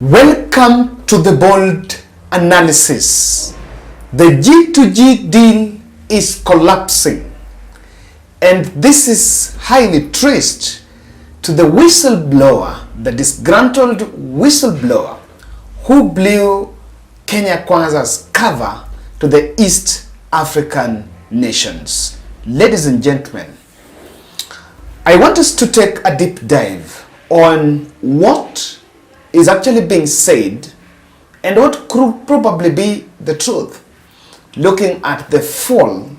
Welcome to the bold analysis. The G2G deal is collapsing, and this is highly traced to the whistleblower, the disgruntled whistleblower who blew Kenya Kwanza's cover to the East African nations. Ladies and gentlemen, I want us to take a deep dive on what is actually being said and what could probably be the truth, looking at the fall,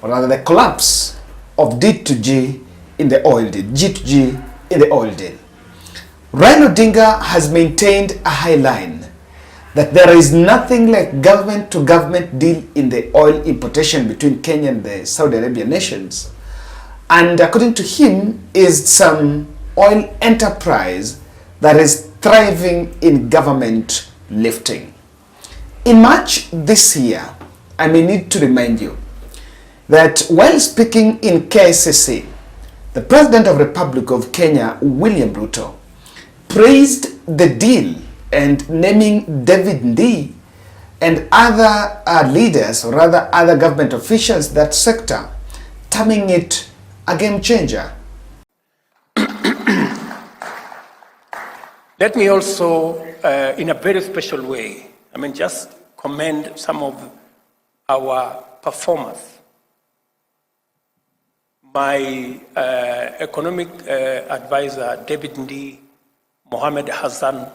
or rather the collapse of D2G in the oil deal, G2G in the oil deal. Raila Odinga has maintained a high line that there is nothing like government-to-government deal in the oil importation between Kenya and the Saudi Arabian nations. And according to him, is some oil enterprise that is thriving in government lifting. In March this year, I may need to remind you that while speaking in KCC, the President of the Republic of Kenya, William Ruto, praised the deal and naming David Ndii and other leaders, or rather other government officials that sector, terming it a game changer. Let me also, in a very special way, just commend some of our performers. My economic advisor, David Ndii, Mohammed Hassan,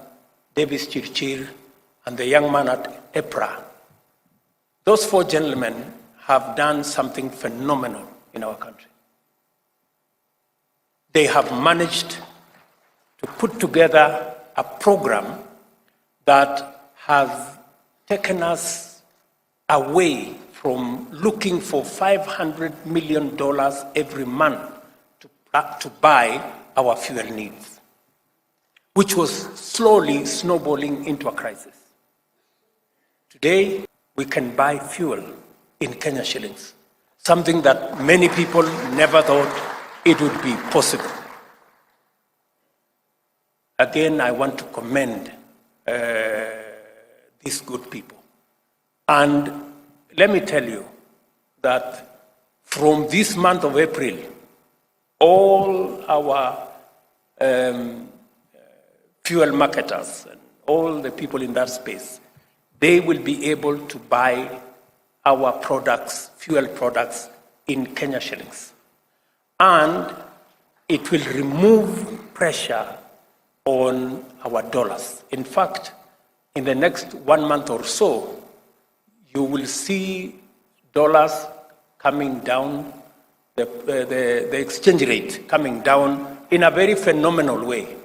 Davis Chirchir, and the young man at EPRA. Those four gentlemen have done something phenomenal in our country. They have managed to put together a program that has taken us away from looking for $500 million every month to buy our fuel needs, which was slowly snowballing into a crisis. Today, we can buy fuel in Kenya shillings, something that many people never thought it would be possible. Again, I want to commend these good people. And let me tell you that from this month of April, all our fuel marketers and all the people in that space, they will be able to buy our products, fuel products, in Kenya shillings. And it will remove pressure on our dollars. In fact, in the next 1 month or so, you will see dollars coming down, the exchange rate coming down in a very phenomenal way.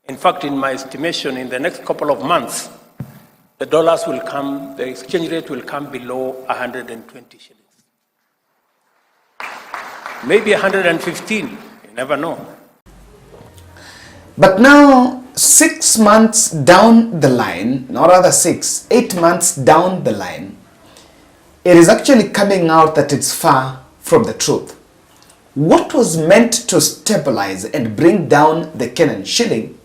In fact, in my estimation, in the next couple of months, the exchange rate will come below 120 shillings. Maybe 115, you never know. But now, 6 months down the line, or rather 8 months down the line, it is actually coming out that it's far from the truth. What was meant to stabilize and bring down the Kenyan shilling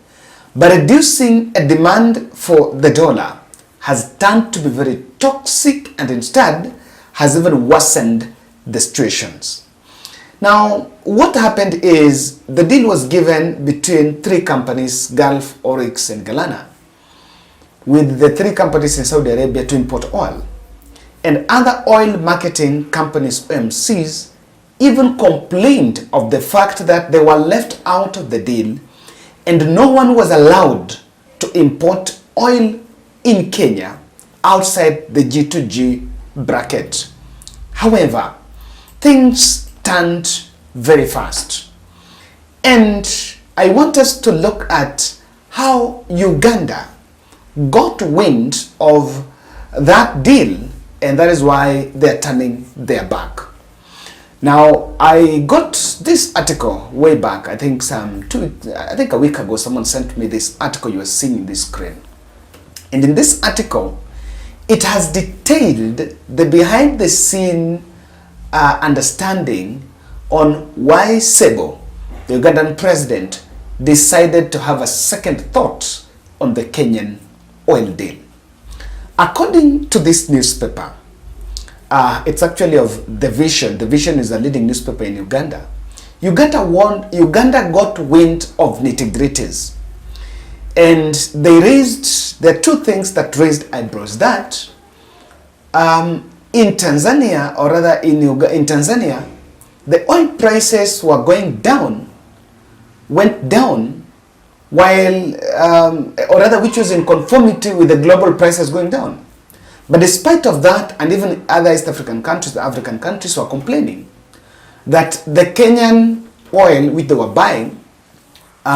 by reducing a demand for the dollar has turned to be very toxic, and instead has even worsened the situations. Now, what happened is the deal was given between three companies, Gulf, Oryx, and Galana, with the three companies in Saudi Arabia to import oil. And other oil marketing companies, OMCs, even complained of the fact that they were left out of the deal and no one was allowed to import oil in Kenya outside the G2G bracket. However, things turned very fast. And I want us to look at how Uganda got wind of that deal, and that is why they're turning their back. Now, I got this article way back, I think a week ago, someone sent me this article you are seeing in this screen. And in this article, it has detailed the behind the scene understanding on why Sebo, the Ugandan president, decided to have a second thought on the Kenyan oil deal. According to this newspaper, it's actually of The Vision. The Vision is a leading newspaper in Uganda. Uganda got wind of nitty-gritties. And there are two things that raised eyebrows. That in Tanzania, or rather in Tanzania, the oil prices were went down, while, or rather which was in conformity with the global prices going down. But despite of that, and even other East African countries, the African countries were complaining that the Kenyan oil which they were buying,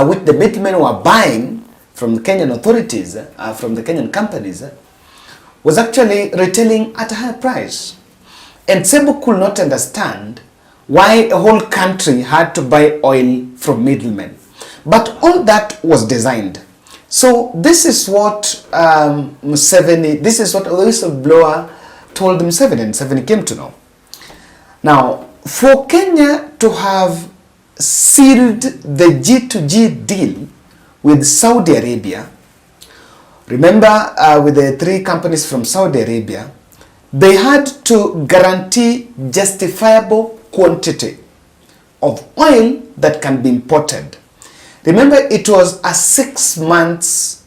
which the middlemen were buying from the Kenyan authorities, from the Kenyan companies, was actually retailing at a higher price. And Sebo could not understand why a whole country had to buy oil from middlemen. But all that was designed. So this is what this is what the whistleblower told Museveni, and Museveni came to know. Now, for Kenya to have sealed the G2G deal with Saudi Arabia, remember with the three companies from Saudi Arabia, they had to guarantee justifiable quantity of oil that can be imported. Remember, it was a 6 months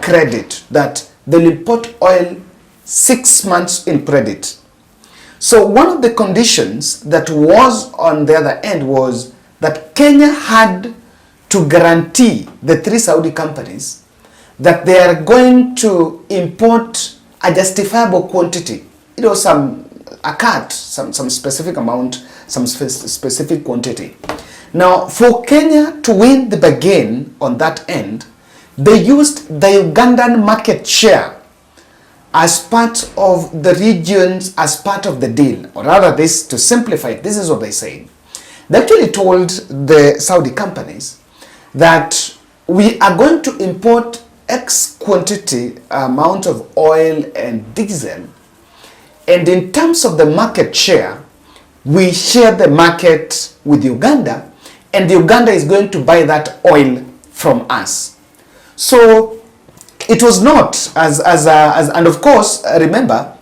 credit, that they'll import oil 6 months in credit. So one of the conditions that was on the other end was that Kenya had to guarantee the three Saudi companies that they are going to import a justifiable quantity. You know, a cut, some specific amount, some specific quantity. Now, for Kenya to win the bargain on that end, they used the Ugandan market share as part of the regions, as part of the deal. Or rather, this, to simplify it, this is what they say. They actually told the Saudi companies that we are going to import X quantity amount of oil and diesel, and in terms of the market share, we share the market with Uganda, and Uganda is going to buy that oil from us. So it was not and of course, remember,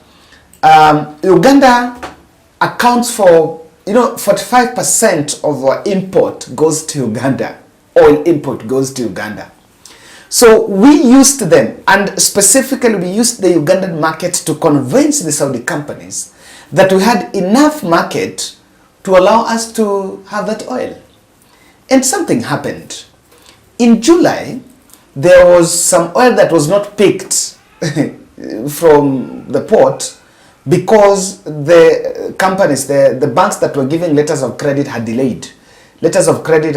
Uganda accounts for 45% of our import goes to Uganda. Oil import goes to Uganda. So we used them, and specifically we used the Ugandan market to convince the Saudi companies that we had enough market to allow us to have that oil. And something happened. In July, there was some oil that was not picked from the port because the companies, the banks that were giving letters of credit had delayed. Letters of credit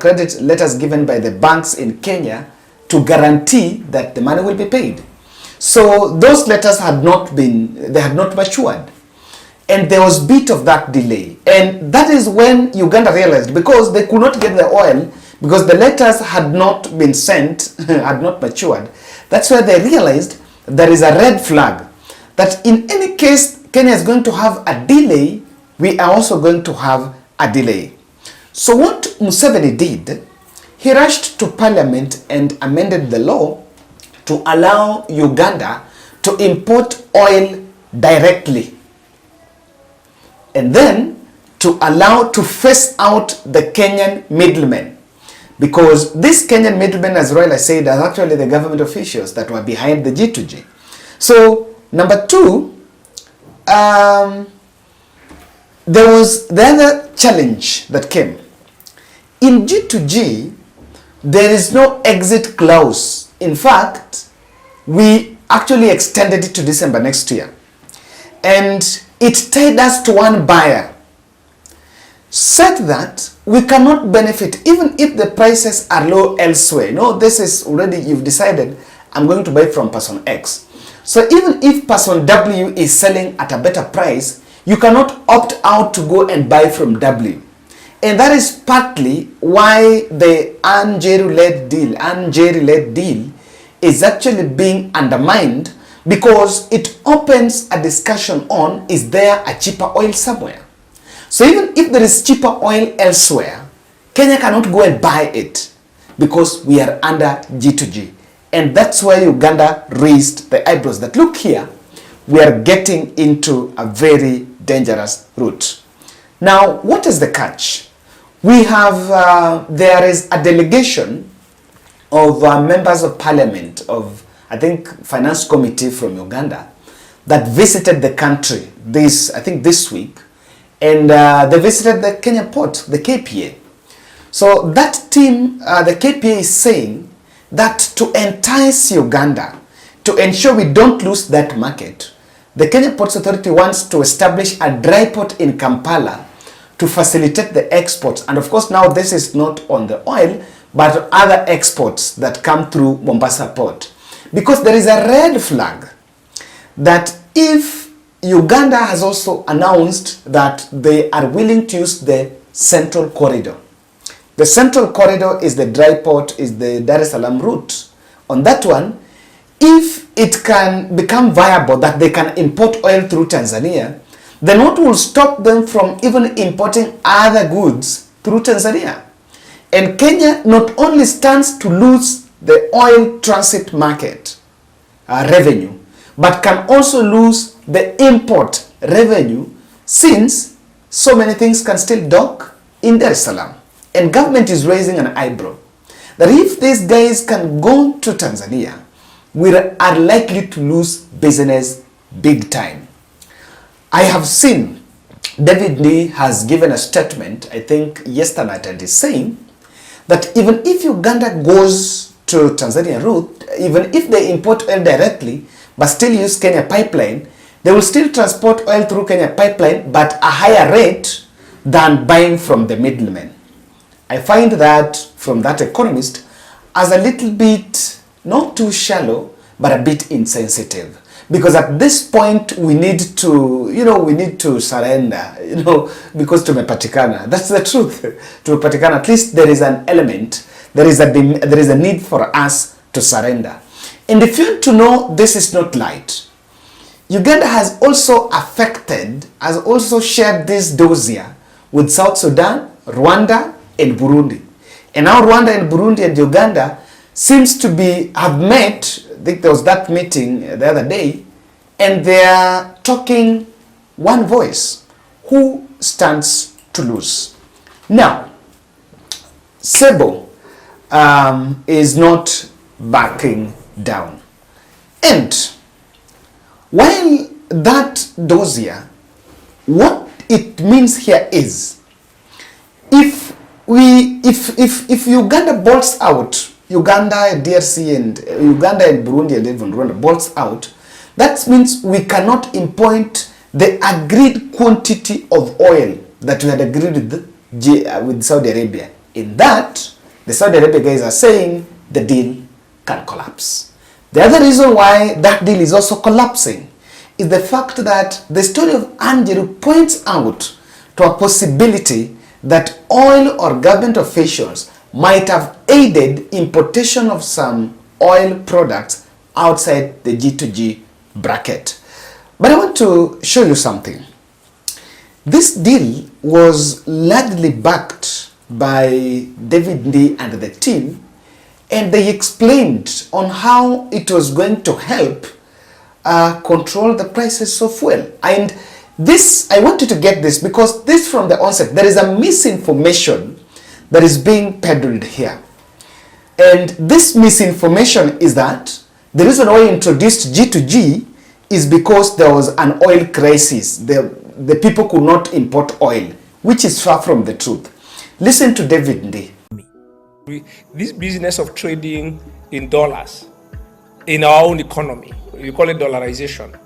credit letters given by the banks in Kenya to guarantee that the money will be paid. So those letters had not matured. And there was a bit of that delay. And that is when Uganda realized, because they could not get the oil, because the letters had not been sent, had not matured, that's where they realized there is a red flag. That in any case, Kenya is going to have a delay, we are also going to have a delay. So what Museveni did, he rushed to parliament and amended the law to allow Uganda to import oil directly, and then to allow to phase out the Kenyan middlemen, because this Kenyan middlemen, as Royal said, are actually the government officials that were behind the G2G. So number two, there was the other challenge that came. In G2G, there is no exit clause. In fact, we actually extended it to December next year. And it tied us to one buyer, such that we cannot benefit even if the prices are low elsewhere. No, this is already, you've decided, I'm going to buy from person X. So even if person W is selling at a better price, you cannot opt out to go and buy from W. And that is partly why the Anjeru-led deal is actually being undermined, because it opens a discussion on, is there a cheaper oil somewhere? So even if there is cheaper oil elsewhere, Kenya cannot go and buy it. because we are under G2G. And that's why Uganda raised the eyebrows that, look here, we are getting into a very dangerous route. Now, what is the catch? We have, there is a delegation of members of parliament of, I think, finance committee from Uganda that visited the country this week, and they visited the Kenya port, the KPA. So that team, the KPA is saying that to entice Uganda, to ensure we don't lose that market, the Kenya Ports Authority wants to establish a dry port in Kampala to facilitate the exports. And of course, now this is not on the oil, but other exports that come through Mombasa port. Because there is a red flag that if Uganda has also announced that they are willing to use the Central Corridor. The Central Corridor is the dry port, is the Dar es Salaam route. On that one, if it can become viable that they can import oil through Tanzania, then what will stop them from even importing other goods through Tanzania? And Kenya not only stands to lose the oil transit market revenue, but can also lose the import revenue, since so many things can still dock in Dar es Salaam. And government is raising an eyebrow that if these guys can go to Tanzania, we are likely to lose business big time. I have seen David Lee has given a statement, I think yesterday, and is saying that even if Uganda goes to Tanzania route, even if they import oil directly but still use Kenya pipeline, they will still transport oil through Kenya pipeline but a higher rate than buying from the middlemen. I find that, from that economist, as a little bit not too shallow but a bit insensitive. Because at this point we need to, we need to surrender, because tumepatikana. That's the truth. Tumepatikana. At least there is an element, there is a need for us to surrender. And if you want to know this is not light, Uganda has also shared this dossier with South Sudan, Rwanda, and Burundi. And now Rwanda and Burundi and Uganda seems to have met. I think there was that meeting the other day, and they are talking one voice. Who stands to lose? Now, Sebo is not backing down. And while that dossier, what it means here is, if Uganda bolts out, Uganda, DRC, and Uganda and Burundi and even Rwanda bolts out, that means we cannot import the agreed quantity of oil that we had agreed with Saudi Arabia. In that, the Saudi Arabia guys are saying the deal can collapse. The other reason why that deal is also collapsing is the fact that the story of Angeru points out to a possibility that oil or government officials might have aided importation of some oil products outside the G2G bracket. But I want to show you something. This deal was largely backed by David Lee and the team, and they explained on how it was going to help control the prices of fuel. And this, I want you to get this, because this from the onset, there is a misinformation that is being peddled here. And this misinformation is that the reason why we introduced G2G is because there was an oil crisis. The people could not import oil, which is far from the truth. Listen to David Ndé. This business of trading in dollars in our own economy, we call it dollarization.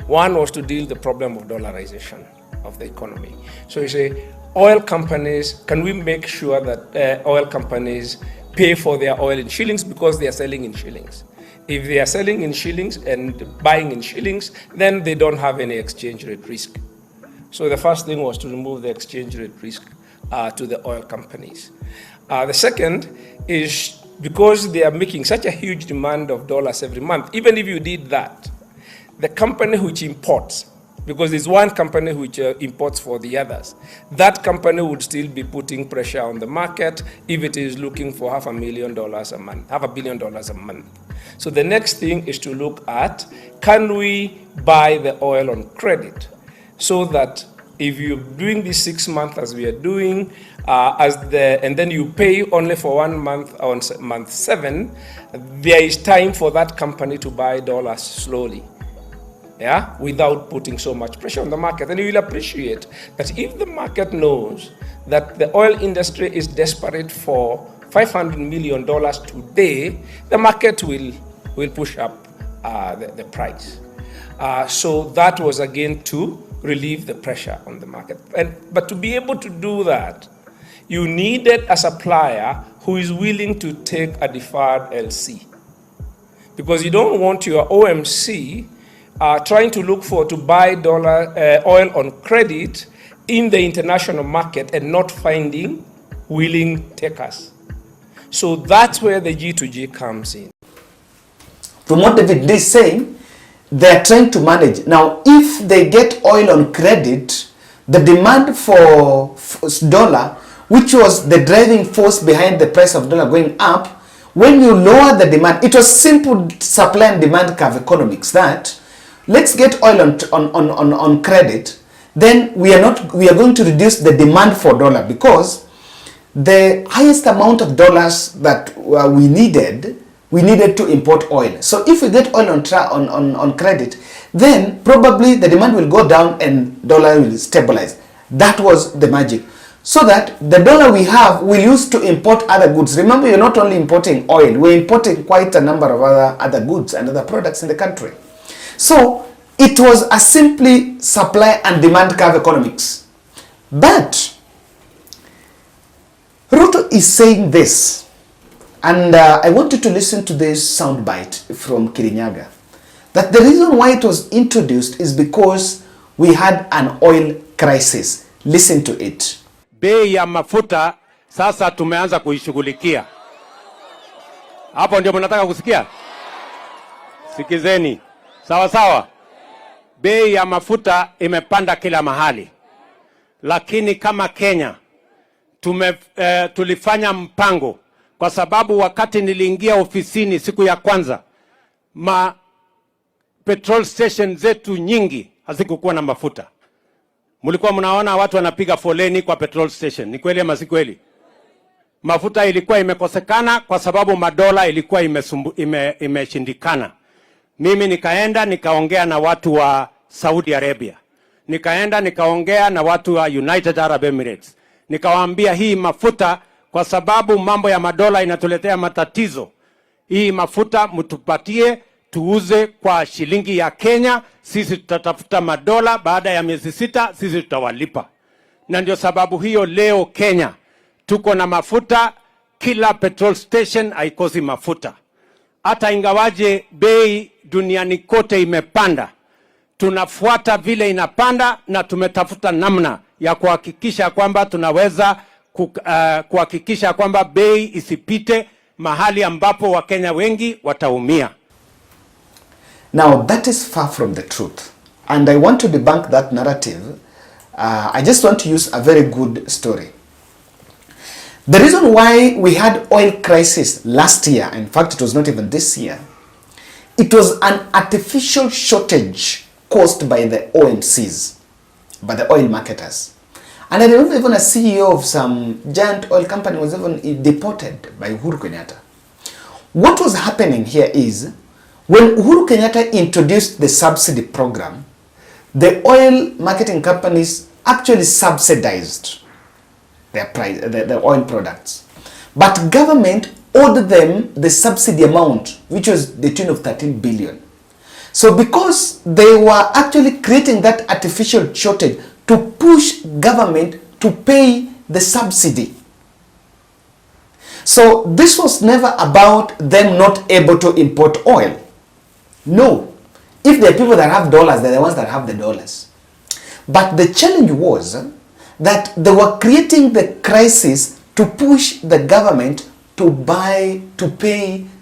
One was to deal the problem of dollarization of the economy. So you say, oil companies, can we make sure that oil companies pay for their oil in shillings because they are selling in shillings? If they are selling in shillings and buying in shillings, then they don't have any exchange rate risk. So the first thing was to remove the exchange rate risk to the oil companies. The second is because they are making such a huge demand of dollars every month, even if you did that, the company which imports because there's one company which imports for the others. That company would still be putting pressure on the market if it is looking for $500 million a month, $500 million a month. So the next thing is to look at, can we buy the oil on credit so that if you're doing this 6 months as we are doing, and then you pay only for 1 month on month 7, there is time for that company to buy dollars slowly, yeah, without putting so much pressure on the market. And you will appreciate that if the market knows that the oil industry is desperate for $500 million today, the market will push up the price. So that was again to relieve the pressure on the market. But to be able to do that, you needed a supplier who is willing to take a deferred LC. Because you don't want your OMC trying to look to buy oil on credit in the international market and not finding willing takers. So that's where the G2G comes in. From what David is saying, they're trying to manage. Now, if they get oil on credit, the demand for dollar, which was the driving force behind the price of dollar going up, when you lower the demand, it was simple supply and demand curve economics that let's get oil on credit, then we are going to reduce the demand for dollar, because the highest amount of dollars that we needed to import oil. So if we get oil on credit, then probably the demand will go down and dollar will stabilize. That was the magic. So that the dollar we have, we use to import other goods. Remember, you're not only importing oil, we're importing quite a number of other goods and other products in the country. So it was a simply supply and demand curve economics. But Ruto is saying this, and I want you to listen to this soundbite from Kirinyaga, that the reason why it was introduced is because we had an oil crisis. Listen to it. Bei ya mafuta sasa tumeanza kuishughulikia. Hapo ndio mnataka kusikia? Sikizeni. Sawa sawa. Bei ya mafuta imepanda kila mahali. Lakini kama Kenya tulifanya mpango, kwa sababu wakati niliingia ofisini siku ya kwanza, petrol station zetu nyingi hazikukuwa na mafuta. Mulikuwa mnaona watu wanapiga foleni kwa petrol station. Ni kweli ama si kweli? Mafuta ilikuwa imekosekana kwa sababu madola ilikuwa imeshindikana. Mimi nikaenda nikaongea na watu wa Saudi Arabia. Nikaenda nikaongea na watu wa United Arab Emirates. Nikawaambia hii mafuta, kwa sababu mambo ya madola inatuletea matatizo, hii mafuta mtupatie tuuze kwa shilingi ya Kenya, sisi tutatafuta madola, baada ya miezi 6 sisi tutawalipa. Na ndio sababu hiyo leo Kenya tuko na mafuta, kila petrol station haikosi mafuta. Hata ingawaje bei duniani kote imepanda, tunafuata vile inapanda, na tumetafuta namna ya kuhakikisha kwamba tunaweza kuhakikisha kwamba bei isipite mahali ambapo Wakenya wengi wataumia. Now, that is far from the truth. And I want to debunk that narrative. I just want to use a very good story. The reason why we had oil crisis last year, in fact, it was not even this year, it was an artificial shortage caused by the OMCs, by the oil marketers. And I remember even a CEO of some giant oil company was even deported by Uhuru Kenyatta. What was happening here is, when Uhuru Kenyatta introduced the subsidy program, the oil marketing companies actually subsidized their price, the oil products. But government owed them the subsidy amount, which was the tune of 13 billion. So because they were actually creating that artificial shortage to push government to pay the subsidy. So this was never about them not able to import oil. No. If there are people that have dollars, they're the ones that have the dollars. But the challenge was that they were creating the crisis to push the government to pay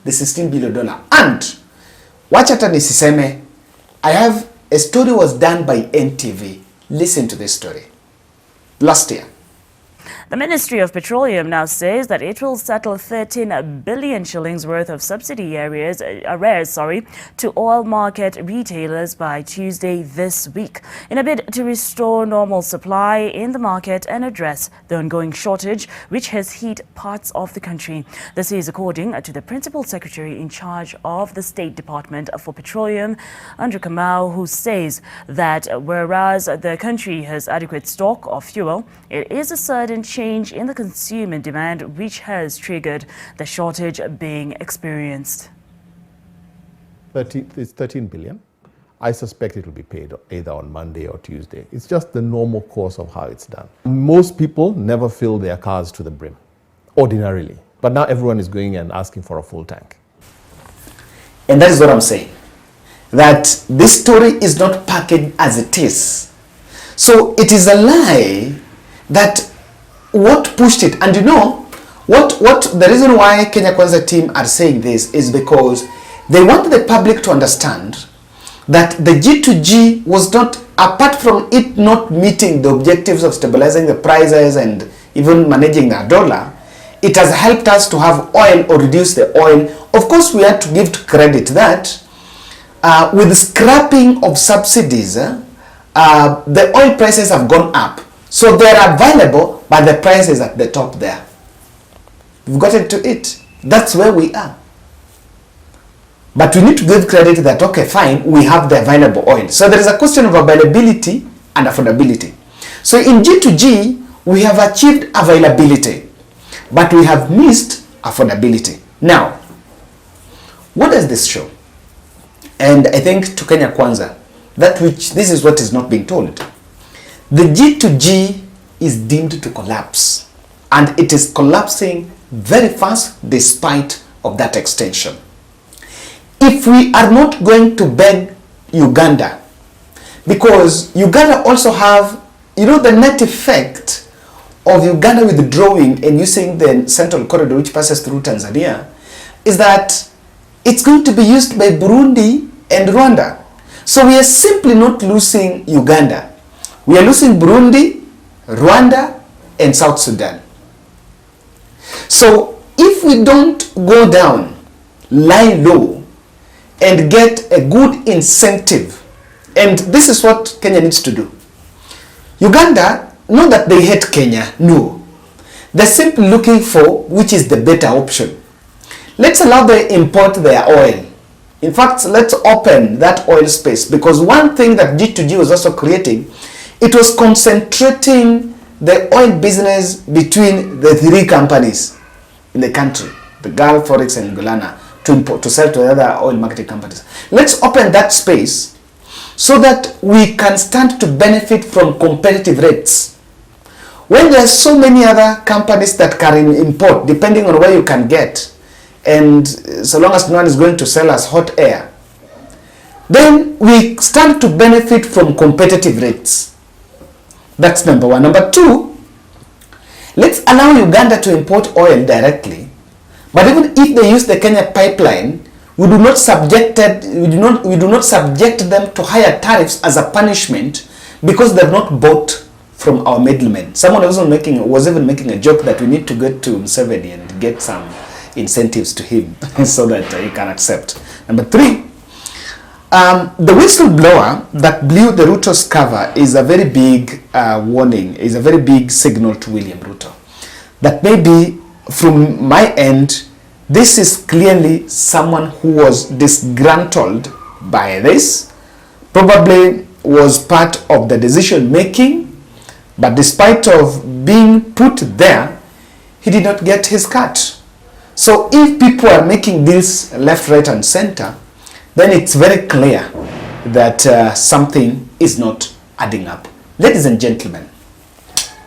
the $16 billion. And, wachata nisiseme, I have a story was done by NTV. Listen to this story. Last year, the Ministry of Petroleum now says that it will settle 13 billion shillings worth of subsidy arrears to oil market retailers by Tuesday this week, in a bid to restore normal supply in the market and address the ongoing shortage which has hit parts of the country. This is according to the Principal Secretary in charge of the State Department for Petroleum, Andrew Kamau, who says that whereas the country has adequate stock of fuel, it is a sudden change in the consumer demand which has triggered the shortage being experienced. It's 13 billion. I suspect it will be paid either on Monday or Tuesday. It's just the normal course of how it's done. Most people never fill their cars to the brim, ordinarily. But now everyone is going and asking for a full tank. And that is what I'm saying. That this story is not packaged as it is. So it is a lie that what pushed it. And you know, what the reason why Kenya Kwanza team are saying this is because they want the public to understand that the G2G was not, apart from it not meeting the objectives of stabilizing the prices and even managing the dollar, it has helped us to have oil or reduce the oil. Of course, we have to give credit that with scrapping of subsidies, the oil prices have gone up. So they are available, but the price is at the top there. We've gotten to it. That's where we are. But we need to give credit that, okay, fine, we have the available oil. So there is a question of availability and affordability. So in G2G, we have achieved availability, but we have missed affordability. Now, what does this show? And I think to Kenya Kwanza, this is what is not being told. The G2G is deemed to collapse, and it is collapsing very fast despite of that extension. If we are not going to beg Uganda, because Uganda also have, you know, the net effect of Uganda withdrawing and using the central corridor which passes through Tanzania is that it's going to be used by Burundi and Rwanda. So we are simply not losing Uganda. We are losing Burundi, Rwanda, and South Sudan. So if we don't go down, lie low, and get a good incentive, and this is what Kenya needs to do. Uganda, not that they hate Kenya, no. They're simply looking for which is the better option. Let's allow them import their oil. In fact, let's open that oil space, because one thing that G2G was also creating, it was concentrating the oil business between the three companies in the country, the Gulf, Forex, and Guyana, to sell to other oil marketing companies. Let's open that space so that we can stand to benefit from competitive rates. When there are so many other companies that can import, depending on where you can get, and so long as no one is going to sell us hot air, then we stand to benefit from competitive rates. That's number one. Number two, let's allow Uganda to import oil directly. But even if they use the Kenya pipeline, we do not subject them to higher tariffs as a punishment because they've not bought from our middlemen. Someone was even making a joke that we need to get to Museveni and get some incentives to him so that he can accept. Number three, the whistleblower that blew the Ruto's cover is a very big warning, is a very big signal to William Ruto. That maybe from my end, this is clearly someone who was disgruntled by this, probably was part of the decision making, but despite of being put there, he did not get his cut. So if people are making deals left, right, and center, then it's very clear that something is not adding up. Ladies and gentlemen,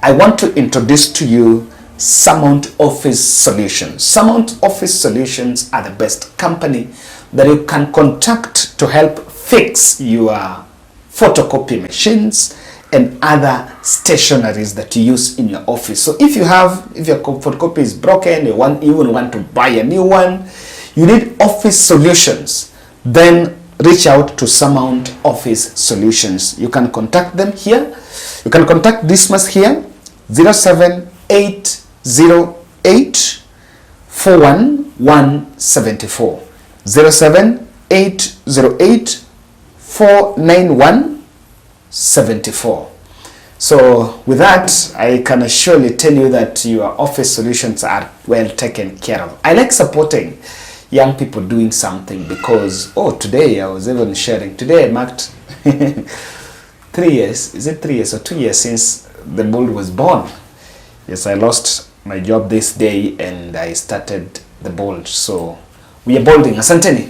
I want to introduce to you Surmount Office Solutions. Surmount Office Solutions are the best company that you can contact to help fix your photocopy machines and other stationaries that you use in your office. So if your photocopy is broken, you even want to buy a new one, you need office solutions, then reach out to Surmount Office Solutions. You can contact them here. You can contact Dismas here, 07808 41174, 07808 49174. So with that, I can surely tell you that your office solutions are well taken care of. I like supporting young people doing something because, today I was even sharing, today I marked 3 years, is it 3 years or 2 years since the bull was born? Yes, I lost my job this day and I started the bold. So we are bolding. Asanteni.